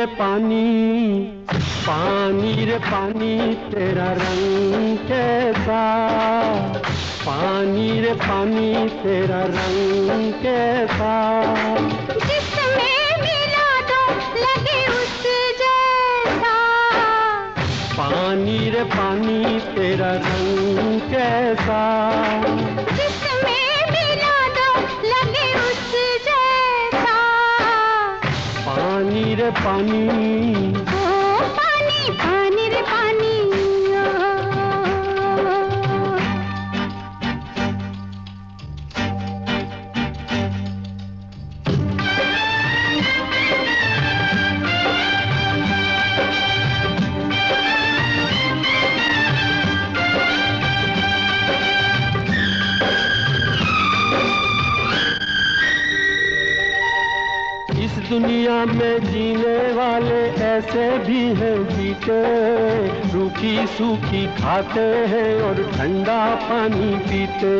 रे पानी, पानी रे पानी तेरा रंग कैसा, पानी रे पानी तेरा रंग कैसा, जिसमें मिला दो लगे उस जैसा, पानी रे पानी तेरा रंग कैसा, जिसमें मिला दो लगे उस जैसा, पानी रे पानी, ओ पानी पानी रे पानी। दुनिया में जीने वाले ऐसे भी हैं जीते, रूखी सूखी खाते हैं और ठंडा पानी पीते।